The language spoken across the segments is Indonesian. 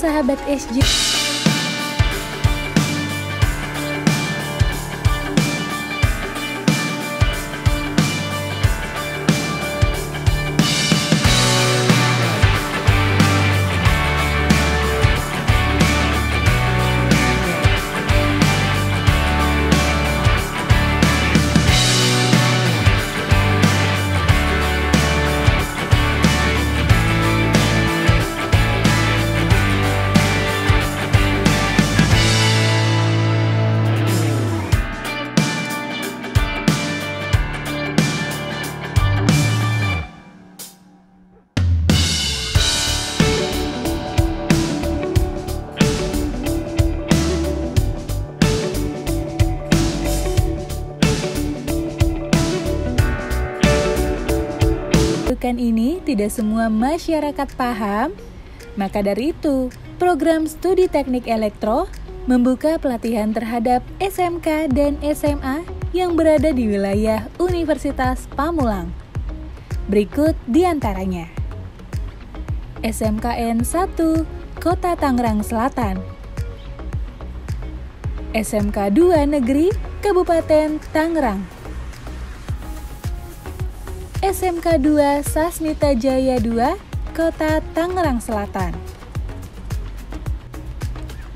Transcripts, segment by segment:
sahabat SJ. Ini tidak semua masyarakat paham, maka dari itu program studi teknik elektro membuka pelatihan terhadap SMK dan SMA yang berada di wilayah Universitas Pamulang. Berikut diantaranya: SMKN 1 Kota Tangerang Selatan, SMK 2 Negeri Kabupaten Tangerang, SMK 2 Sasmita Jaya 2, Kota Tangerang Selatan.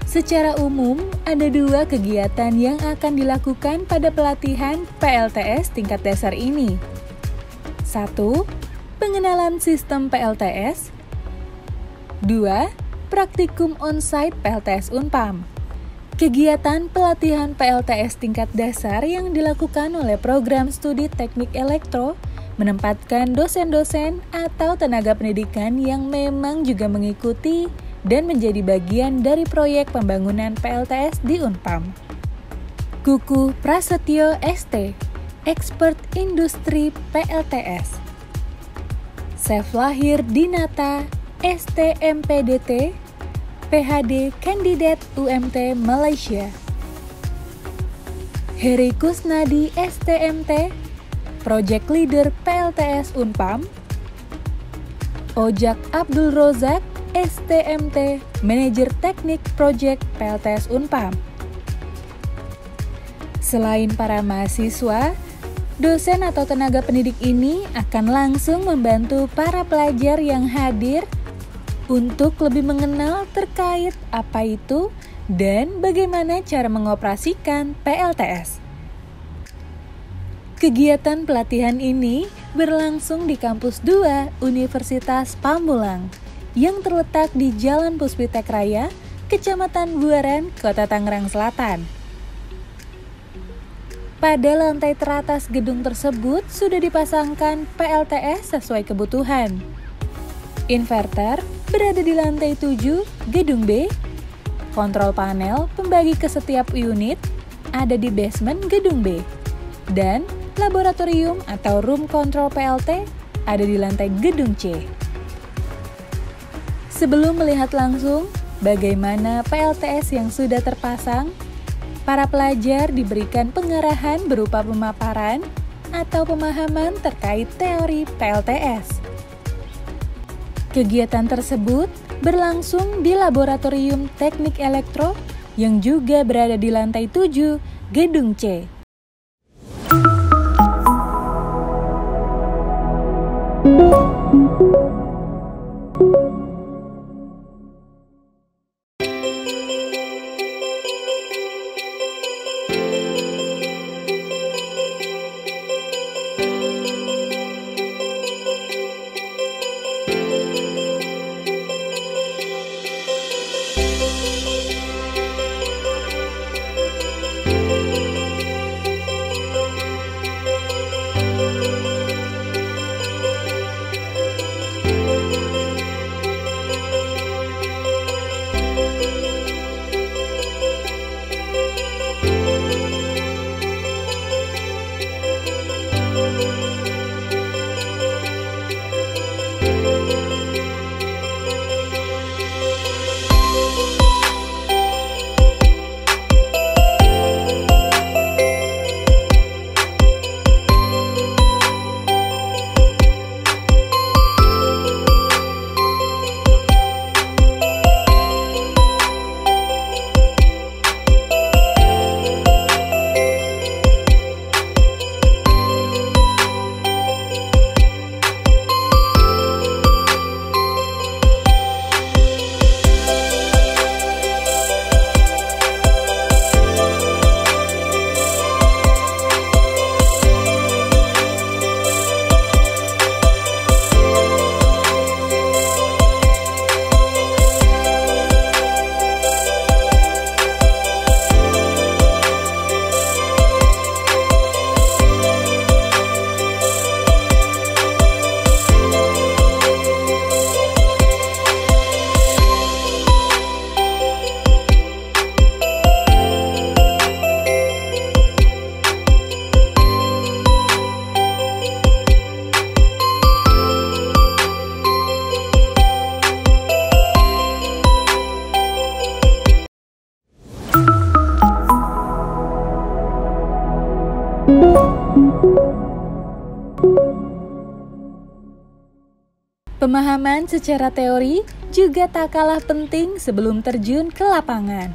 Secara umum, ada 2 kegiatan yang akan dilakukan pada pelatihan PLTS tingkat dasar ini. 1. Pengenalan sistem PLTS. 2. Praktikum on-site PLTS Unpam. Kegiatan pelatihan PLTS tingkat dasar yang dilakukan oleh program studi teknik elektro menempatkan dosen-dosen atau tenaga pendidikan yang memang juga mengikuti dan menjadi bagian dari proyek pembangunan PLTS di Unpam. Kuku Prasetyo ST, Expert Industri PLTS. Seflahir Dinata, STMPDT, PhD Kandidat UMT Malaysia. Heri Kusnadi STMT, Project Leader PLTS Unpam. Ojak Abdul Rozak, STMT, Manajer Teknik Project PLTS Unpam. Selain para mahasiswa, dosen atau tenaga pendidik ini akan langsung membantu para pelajar yang hadir untuk lebih mengenal terkait apa itu dan bagaimana cara mengoperasikan PLTS. Kegiatan pelatihan ini berlangsung di Kampus 2 Universitas Pamulang yang terletak di Jalan Puspitek Raya, Kecamatan Buaran, Kota Tangerang Selatan. Pada lantai teratas gedung tersebut sudah dipasangkan PLTS sesuai kebutuhan. Inverter berada di lantai 7 gedung B. Kontrol panel pembagi ke setiap unit ada di basement gedung B. Dan laboratorium atau room control PLT ada di lantai gedung C. Sebelum melihat langsung bagaimana PLTS yang sudah terpasang, para pelajar diberikan pengarahan berupa pemaparan atau pemahaman terkait teori PLTS. Kegiatan tersebut berlangsung di Laboratorium Teknik Elektro yang juga berada di lantai 7 gedung C. Pemahaman secara teori juga tak kalah penting sebelum terjun ke lapangan.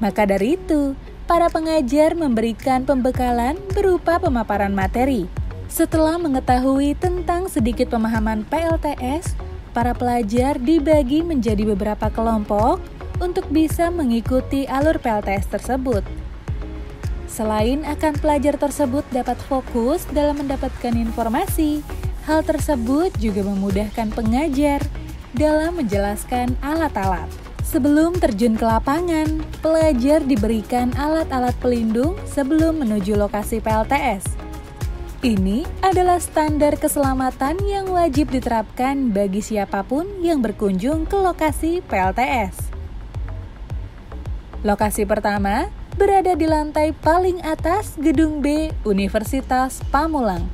Maka dari itu, para pengajar memberikan pembekalan berupa pemaparan materi. Setelah mengetahui tentang sedikit pemahaman PLTS, para pelajar dibagi menjadi beberapa kelompok untuk bisa mengikuti alur PLTS tersebut. Selain akan pelajar tersebut dapat fokus dalam mendapatkan informasi, hal tersebut juga memudahkan pengajar dalam menjelaskan alat-alat. Sebelum terjun ke lapangan, pelajar diberikan alat-alat pelindung sebelum menuju lokasi PLTS. Ini adalah standar keselamatan yang wajib diterapkan bagi siapapun yang berkunjung ke lokasi PLTS. Lokasi pertama berada di lantai paling atas Gedung B Universitas Pamulang.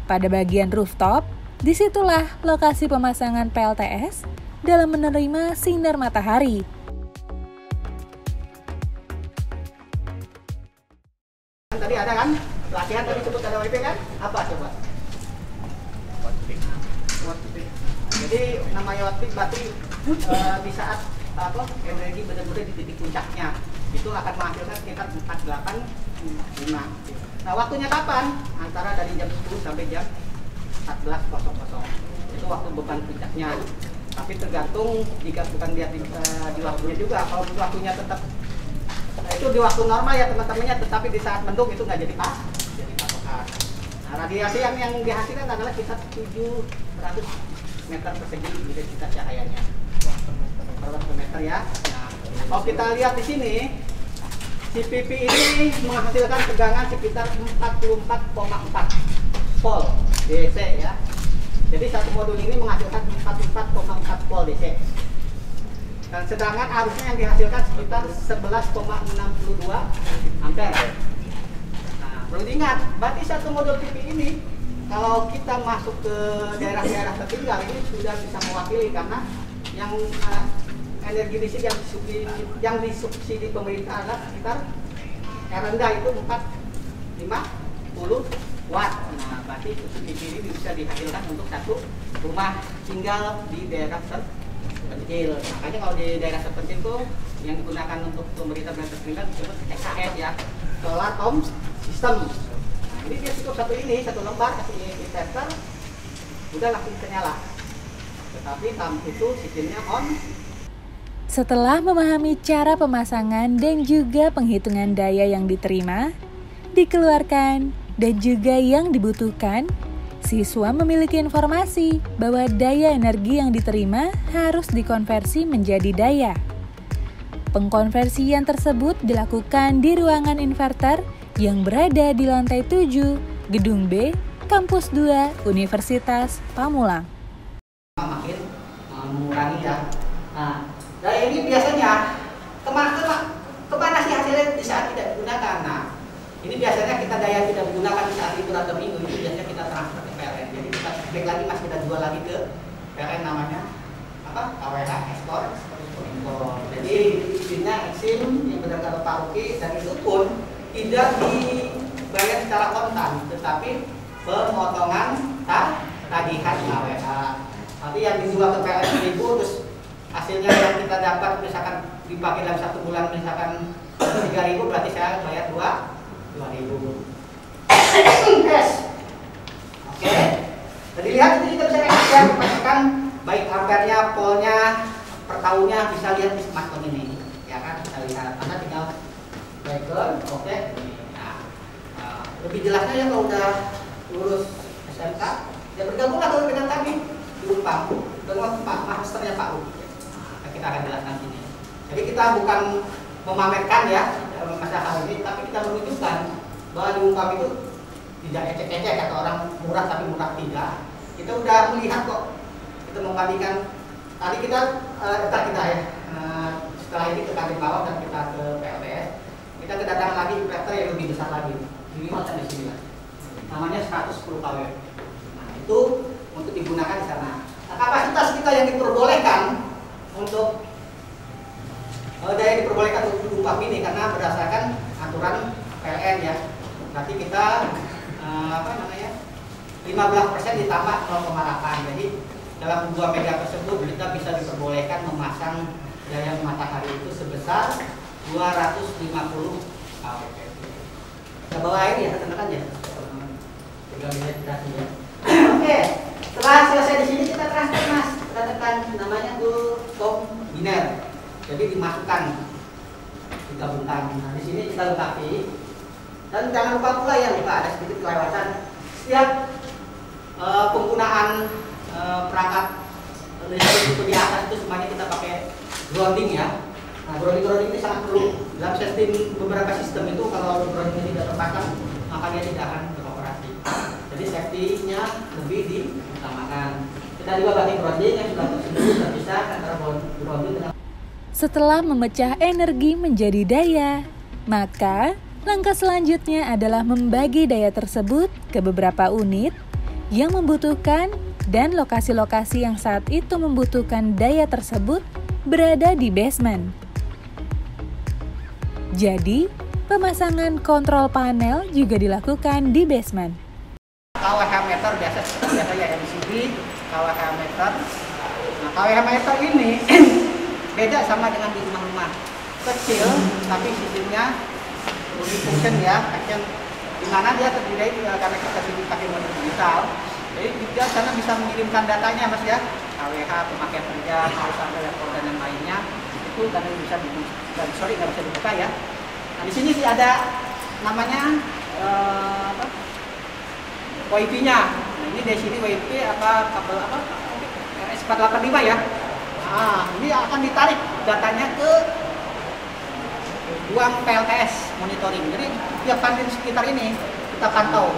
Pada bagian rooftop, disitulah lokasi pemasangan PLTS dalam menerima sinar matahari. Tadi ada kan? Pelatihan tadi sebut ada WP kan? Apa coba? Wattpeak. Jadi namanya wattpeak berarti di saat energi benar-benar di titik puncaknya itu akan menghasilkan sekitar 485. Nah, waktunya kapan? Antara dari jam 10 sampai jam 14.00. Itu waktu beban puncaknya. Tapi tergantung jika bukan lihat di waktunya juga. Kalau waktunya tetap itu di waktu normal ya teman-temannya, tetapi di saat mendung itu nggak jadi patokan. Nah, radiasi yang dihasilkan adalah sekitar 700 meter persegi intensitas cahayanya per meter ya. Nah, kalau kita lihat di sini, si PP ini menghasilkan tegangan sekitar 44,4 volt DC ya. Jadi satu modul ini menghasilkan 44,4 volt DC. Dan sedangkan arusnya yang dihasilkan sekitar 11,62 ampere. Nah, perlu diingat, berarti satu modul PP ini kalau kita masuk ke daerah-daerah tertinggal ini sudah bisa mewakili, karena yang energi listrik yang disubsidi pemerintah adalah sekitar yang rendah itu 450 watt. Nah, berarti subsidi ini bisa dihasilkan untuk satu rumah tinggal di daerah terpencil. Makanya kalau di daerah terpencil itu yang digunakan untuk pemerintah daerah tertinggal disebut SHS ya, solar home system. Nah, ini dia cukup satu lembar kasih inverter, udah langsung nyala. Tetapi itu sistemnya on. Setelah memahami cara pemasangan dan juga penghitungan daya yang diterima, dikeluarkan, dan juga yang dibutuhkan, siswa memiliki informasi bahwa daya energi yang diterima harus dikonversi menjadi daya. Pengkonversian tersebut dilakukan di ruangan inverter yang berada di lantai 7, Gedung B, Kampus 2, Universitas Pamulang. Makin mengurangi ya. Nah, daya ini biasanya kemana sih hasilnya di saat tidak digunakan? Nah, ini biasanya kita daya tidak digunakan di saat libur atau minggu, itu biasanya kita transfer ke PLN. Jadi kita back lagi, mas kita jual lagi ke PLN, namanya apa? KWH ekspor. Jadi isinya eksim yang berdasarkan Pak Ruki, dan itu pun tidak dibayar secara kontan, tetapi pemotongan tagihan KWH. Nanti yang dijual ke PLN 1000, terus hasilnya yang kita dapat misalkan dipakai dalam satu bulan misalkan 3.000, berarti saya bayar 2.000. Yes. Oke. Jadi lihat ini kita bisa pastikan baik ampernya, voltnya, per tahunnya, bisa lihat di smartphone ini, ya kan? Kita lihat. Anda tinggal breaker, oke. Nah, lebih jelasnya ya kalau udah lulus SMK, ya bergabung atau dengan kami di Unpam dengan Pak Masternya Pak Ruki. Nah, kita akan jelaskan sini. Jadi kita bukan memamerkan ya masalah hal ini, tapi kita menunjukkan bahwa di Unpam itu tidak ecek-ecek kata orang murah tapi murah tidak. Kita udah melihat kok. Kita membandingkan tadi kita setelah ini ke kantin bawah dan kita ke PLTS, kita kedatangan lagi inverter yang lebih besar lagi. Ini macam di sini lah. Namanya 110 kW. Nah, itu untuk digunakan di sana. Nah, kapasitas kita yang diperbolehkan untuk daya diperbolehkan untuk Unpam ini karena berdasarkan aturan PLN ya. Berarti kita 15% ditambah 0,8. Jadi dalam 2 mega tersebut kita bisa diperbolehkan memasang daya matahari itu sebesar 250 kW. Kita bawa air ya, tekan-tekan ya. Tinggal dilihat ya. Oke, setelah selesai di sini kita transfer mas. Kita tekan namanya tuh kombiner. Jadi dimasukkan, digabungkan. Nah di sini kita lengkapi. Dan jangan lupa pula ya, ada sedikit kelewatan. Setiap penggunaan perangkat listrik itu di atas itu semuanya kita pakai grounding ya. Nah grounding ini sangat perlu dalam sistem, beberapa sistem itu kalau grounding tidak terpasang maka dia tidak akan beroperasi. Jadi safety-nya lebih diutamakan. Kita juga pakai grounding yang sudah terpisah antara grounding dengan. Setelah memecah energi menjadi daya, maka langkah selanjutnya adalah membagi daya tersebut ke beberapa unit yang membutuhkan dan lokasi-lokasi yang saat itu membutuhkan daya tersebut berada di basement. Jadi, pemasangan kontrol panel juga dilakukan di basement. KWH meter biasa ya MCB, KWH meter. Nah, KWH meter ini beda sama dengan di rumah-rumah kecil, tapi sistemnya multifunction ya, di mana dia terdiri karena kita pakai model digital. Jadi dia sana bisa mengirimkan datanya mas ya, KWH, pemakaian kerja, perusahaan laptop dan yang lainnya itu kadang bisa nggak bisa dibuka ya. Nah di sini sih ada namanya WiFi-nya. Nah, ini dari sini WiFi apa kabel apa RS485 ya. Nah, ini akan ditarik datanya ke ruang PLTS monitoring. Jadi tiap kantin sekitar ini kita pantau.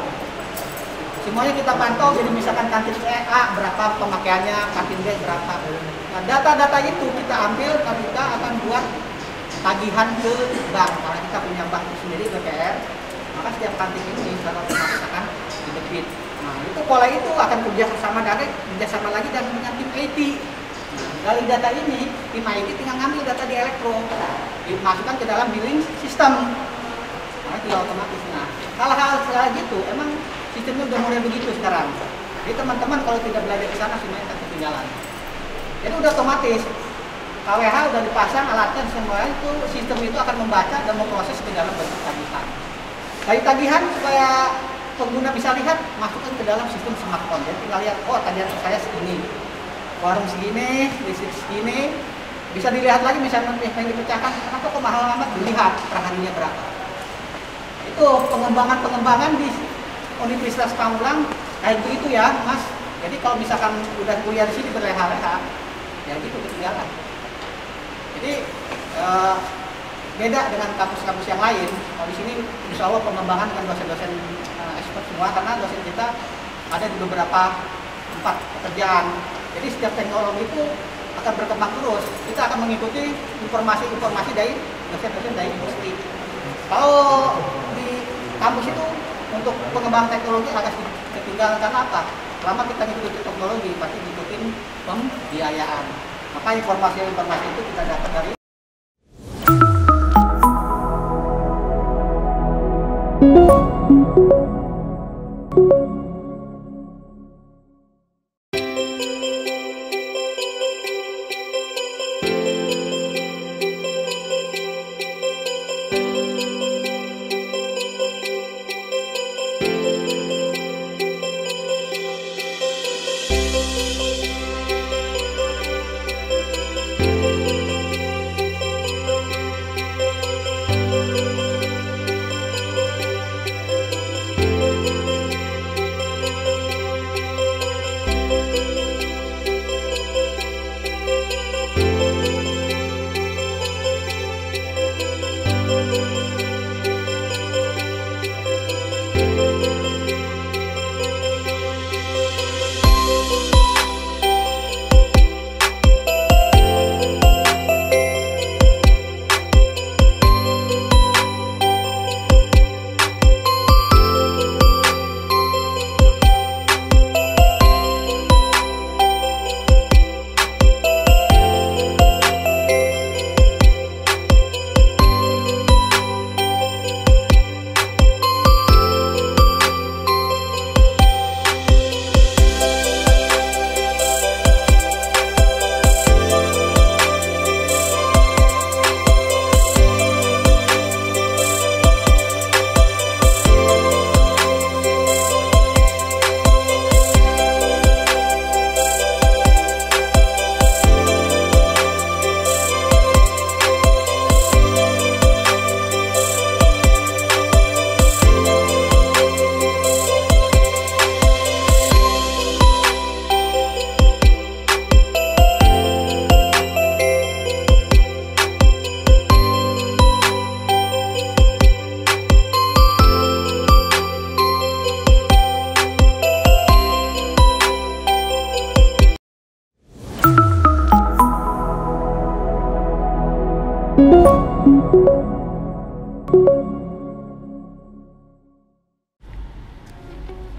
Semuanya kita pantau, jadi misalkan kantin A berapa pemakaiannya, kantin B berapa. Nah, data-data itu kita ambil dan kita akan buat tagihan ke bank. Karena kita punya bank sendiri BPR, maka setiap kantin ini secara otomatis akan didebit. Nah, itu pola itu akan kerjasama lagi dan dengan tim IT. Nah, dari data ini, tim IT tinggal ngambil data di elektro, dimasukkan ke dalam billing system. Nah, itu otomatis. Nah, hal-hal seperti gitu, emang sistemnya udah mulai begitu sekarang. Jadi teman-teman kalau tidak belajar ke sana semuanya akan ketinggalan. Jadi udah otomatis. KWH udah dipasang alatnya semua itu, sistem itu akan membaca dan memproses ke dalam bentuk tagihan. Dari tagihan supaya pengguna bisa lihat, masukkan ke dalam sistem smartphone. Jadi tinggal lihat, oh tagihan saya segini, warung segini, listrik segini. Bisa dilihat lagi misalnya yang dipecahkan, kenapa kok mahal amat, dilihat perharinya berapa. Itu pengembangan di Universitas Pamulang kayak itu ya mas. Jadi kalau misalkan udah kuliah di sini berleha-leha, ya gitu ketinggalan. Jadi beda dengan kampus-kampus yang lain. Kalau di sini insya Allah pengembangan dengan dosen-dosen expert semua, karena dosen kita ada di beberapa tempat pekerjaan. Jadi setiap teknologi itu akan berkembang terus. Kita akan mengikuti informasi-informasi dari dosen-dosen dari industri. Kalau di kampus itu untuk pengembangan teknologi agak ketinggalan, karena apa? Selama kita ngikutin teknologi, pasti ngikutin pembiayaan. Maka informasi-informasi itu kita dapat dari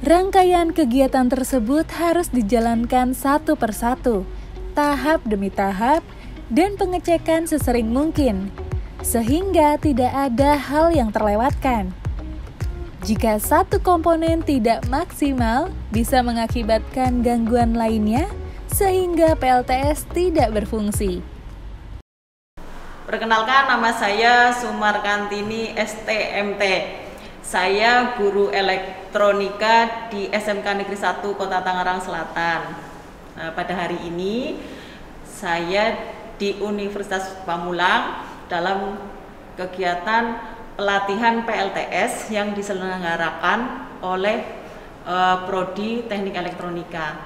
Rangkaian kegiatan tersebut harus dijalankan satu persatu, tahap demi tahap, dan pengecekan sesering mungkin, sehingga tidak ada hal yang terlewatkan. Jika satu komponen tidak maksimal, bisa mengakibatkan gangguan lainnya, sehingga PLTS tidak berfungsi. Perkenalkan, nama saya Sumarkantini STMT. Saya guru elektronika di SMK Negeri 1 Kota Tangerang Selatan. Nah, pada hari ini saya di Universitas Pamulang dalam kegiatan pelatihan PLTS yang diselenggarakan oleh Prodi Teknik Elektronika.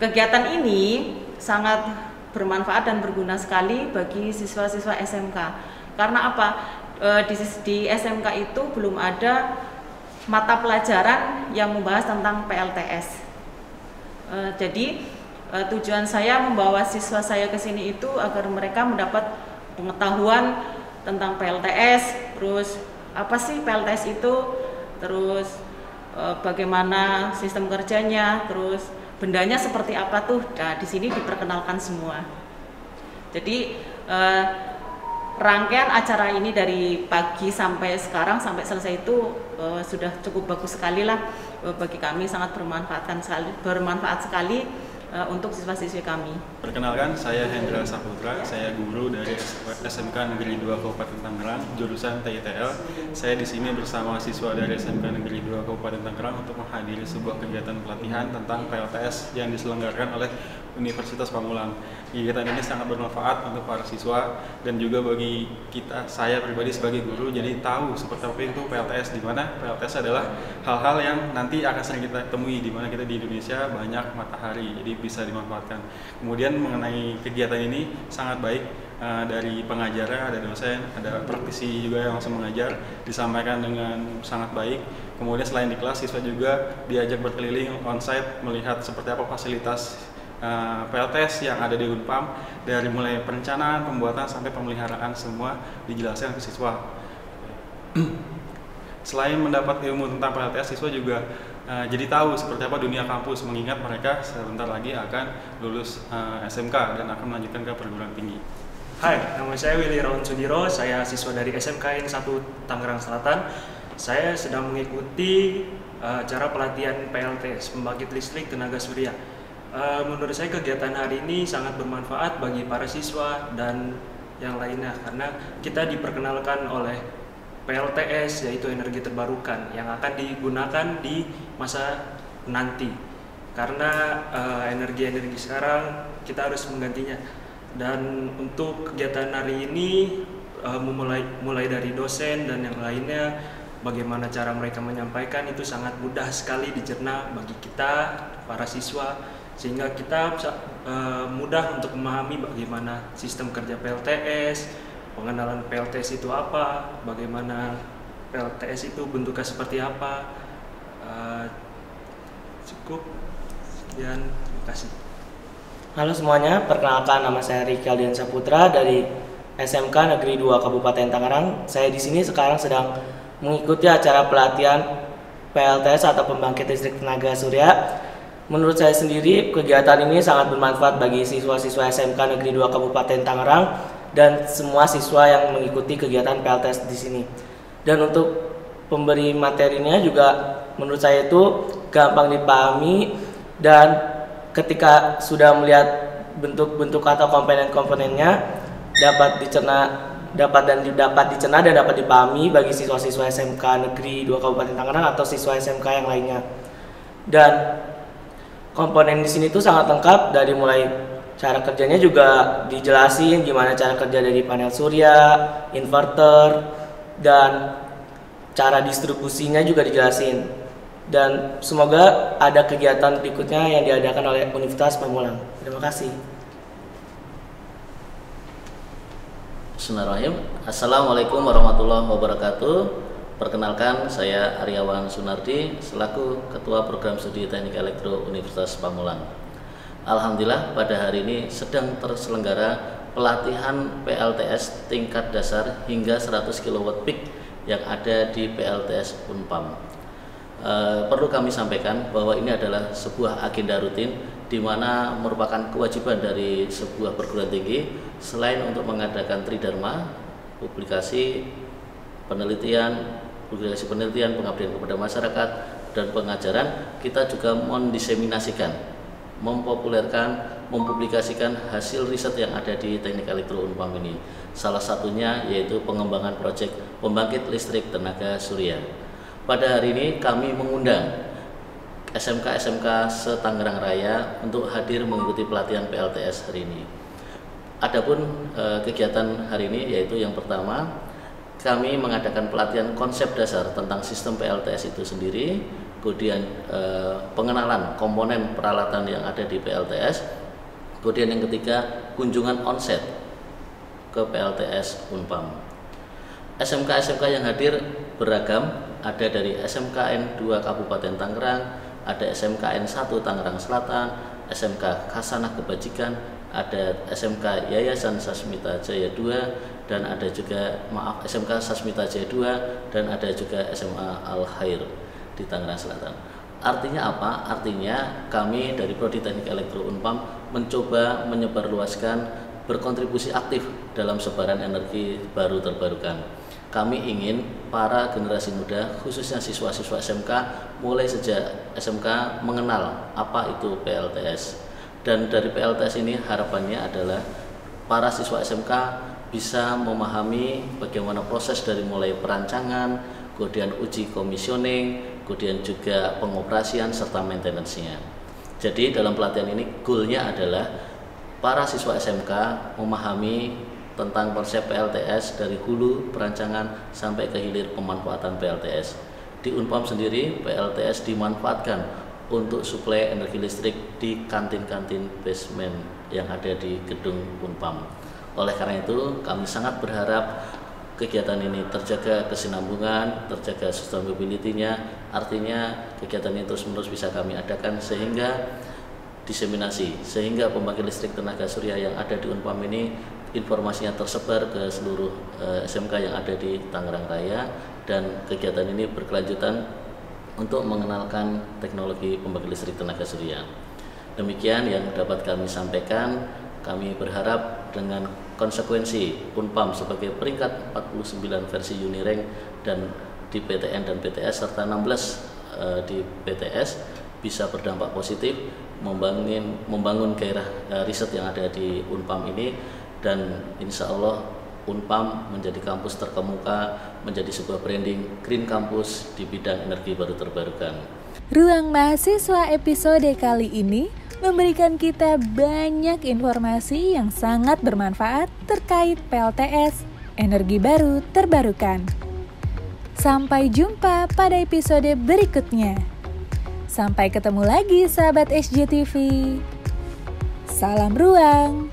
Kegiatan ini sangat bermanfaat dan berguna sekali bagi siswa-siswa SMK. Karena apa? Di SMK itu belum ada mata pelajaran yang membahas tentang PLTS. Jadi tujuan saya membawa siswa saya ke sini itu agar mereka mendapat pengetahuan tentang PLTS, terus apa sih PLTS itu, terus bagaimana sistem kerjanya, terus bendanya seperti apa tuh. Nah, di sini diperkenalkan semua. Jadi rangkaian acara ini dari pagi sampai sekarang sampai selesai itu sudah cukup bagus sekali lah bagi kami, sangat bermanfaat sekali untuk siswa-siswi kami. Perkenalkan, saya Hendra Saputra, saya guru dari SMK Negeri 2 Kabupaten Tangerang, jurusan TITL. Saya di sini bersama siswa dari SMK Negeri 2 Kabupaten Tangerang untuk menghadiri sebuah kegiatan pelatihan tentang PLTS yang diselenggarakan oleh Universitas Pamulang. Kegiatan ini sangat bermanfaat untuk para siswa dan juga bagi saya pribadi sebagai guru, jadi tahu seperti apa itu PLTS, di mana PLTS adalah hal-hal yang nanti akan sering kita temui di mana kita di Indonesia banyak matahari, jadi bisa dimanfaatkan. Kemudian mengenai kegiatan ini sangat baik dari pengajarnya, ada dosen, ada praktisi juga yang langsung mengajar, disampaikan dengan sangat baik. Kemudian selain di kelas, siswa juga diajak berkeliling on-site melihat seperti apa fasilitas PLTS yang ada di Unpam, dari mulai perencanaan, pembuatan sampai pemeliharaan semua dijelaskan ke siswa. Selain mendapat ilmu tentang PLTS, siswa juga jadi tahu seperti apa dunia kampus, mengingat mereka sebentar lagi akan lulus SMK dan akan melanjutkan ke perguruan tinggi. Hai, nama saya Willy Raun Sudiro, saya siswa dari SMK Negeri 1 Tangerang Selatan. Saya sedang mengikuti acara pelatihan PLTS, pembangkit listrik tenaga surya. Menurut saya kegiatan hari ini sangat bermanfaat bagi para siswa dan yang lainnya, karena kita diperkenalkan oleh PLTS, yaitu energi terbarukan yang akan digunakan di masa nanti, karena energi-energi sekarang kita harus menggantinya. Dan untuk kegiatan hari ini mulai dari dosen dan yang lainnya, bagaimana cara mereka menyampaikan itu sangat mudah sekali dicerna bagi kita para siswa, sehingga kita mudah untuk memahami bagaimana sistem kerja PLTS, pengenalan PLTS itu apa, bagaimana PLTS itu bentuknya seperti apa. Cukup, dan terima kasih. Halo semuanya, perkenalkan, nama saya Riki Aldian Saputra dari SMK Negeri 2 Kabupaten Tangerang. Saya di sini sekarang sedang mengikuti acara pelatihan PLTS atau pembangkit listrik tenaga surya. Menurut saya sendiri, kegiatan ini sangat bermanfaat bagi siswa-siswa SMK Negeri 2 Kabupaten Tangerang dan semua siswa yang mengikuti kegiatan PLTS di sini. Dan untuk pemberi materinya juga menurut saya itu gampang dipahami, dan ketika sudah melihat bentuk-bentuk atau komponen-komponennya dapat dicerna dan dapat dipahami bagi siswa-siswa SMK Negeri 2 Kabupaten Tangerang atau siswa SMK yang lainnya. Dan komponen di sini tuh sangat lengkap, dari mulai cara kerjanya juga dijelasin gimana cara kerja dari panel surya, inverter, dan cara distribusinya juga dijelasin. Dan semoga ada kegiatan berikutnya yang diadakan oleh Universitas Pamulang. Terima kasih. Bismillahirrahmanirrahim. Assalamualaikum warahmatullahi wabarakatuh. Perkenalkan, saya Aryawan Sunardi selaku Ketua Program Studi Teknik Elektro Universitas Pamulang. Alhamdulillah pada hari ini sedang terselenggara pelatihan PLTS tingkat dasar hingga 100 kW peak yang ada di PLTS Unpam. perlu kami sampaikan bahwa ini adalah sebuah agenda rutin di mana merupakan kewajiban dari sebuah perguruan tinggi selain untuk mengadakan tridharma, publikasi penelitian, pengabdian kepada masyarakat dan pengajaran, kita juga mendiseminasikan, mempopulerkan, mempublikasikan hasil riset yang ada di Teknik Elektro Unpam ini. Salah satunya yaitu pengembangan proyek pembangkit listrik tenaga surya. Pada hari ini kami mengundang SMK-SMK se-Tangerang Raya untuk hadir mengikuti pelatihan PLTS hari ini. Adapun kegiatan hari ini yaitu yang pertama, kami mengadakan pelatihan konsep dasar tentang sistem PLTS itu sendiri, kemudian pengenalan komponen peralatan yang ada di PLTS, kemudian yang ketiga kunjungan onset ke PLTS Unpam. SMK-SMK yang hadir beragam, ada dari SMKN 2 Kabupaten Tangerang, ada SMKN 1 Tangerang Selatan, SMK Khasanah Kebajikan, ada SMK Yayasan Sasmita Jaya 2, dan ada juga SMK Sasmita Jaya 2, dan ada juga SMA Al Khair di Tangerang Selatan. Artinya apa? Artinya kami dari Prodi Teknik Elektro Unpam mencoba menyebarluaskan, berkontribusi aktif dalam sebaran energi baru terbarukan. Kami ingin para generasi muda, khususnya siswa-siswa SMK, mulai sejak SMK mengenal apa itu PLTS. Dan dari PLTS ini harapannya adalah para siswa SMK bisa memahami bagaimana proses dari mulai perancangan, kemudian uji komisioning, kemudian juga pengoperasian serta maintenance-nya. Jadi dalam pelatihan ini goalnya adalah para siswa SMK memahami tentang konsep PLTS dari hulu perancangan sampai ke hilir pemanfaatan PLTS. Di Unpam sendiri PLTS dimanfaatkan untuk suplai energi listrik di kantin-kantin basement yang ada di gedung Unpam. Oleh karena itu kami sangat berharap kegiatan ini terjaga kesinambungan, terjaga sustainability-nya, artinya kegiatan ini terus-menerus bisa kami adakan sehingga diseminasi, sehingga pembangkit listrik tenaga surya yang ada di Unpam ini informasinya tersebar ke seluruh SMK yang ada di Tangerang Raya, dan kegiatan ini berkelanjutan untuk mengenalkan teknologi pembangkit listrik tenaga surya. Demikian yang dapat kami sampaikan. Kami berharap dengan konsekuensi Unpam sebagai peringkat 49 versi Unirank dan di PTN dan PTS serta 16 di PTS bisa berdampak positif membangun gairah riset yang ada di Unpam ini, dan insya Allah Unpam menjadi kampus terkemuka, menjadi sebuah branding Green Campus di bidang energi baru terbarukan. Ruang Mahasiswa episode kali ini memberikan kita banyak informasi yang sangat bermanfaat terkait PLTS, energi baru terbarukan. Sampai jumpa pada episode berikutnya. Sampai ketemu lagi sahabat SJTV. Salam Ruang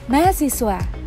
Mahasiswa.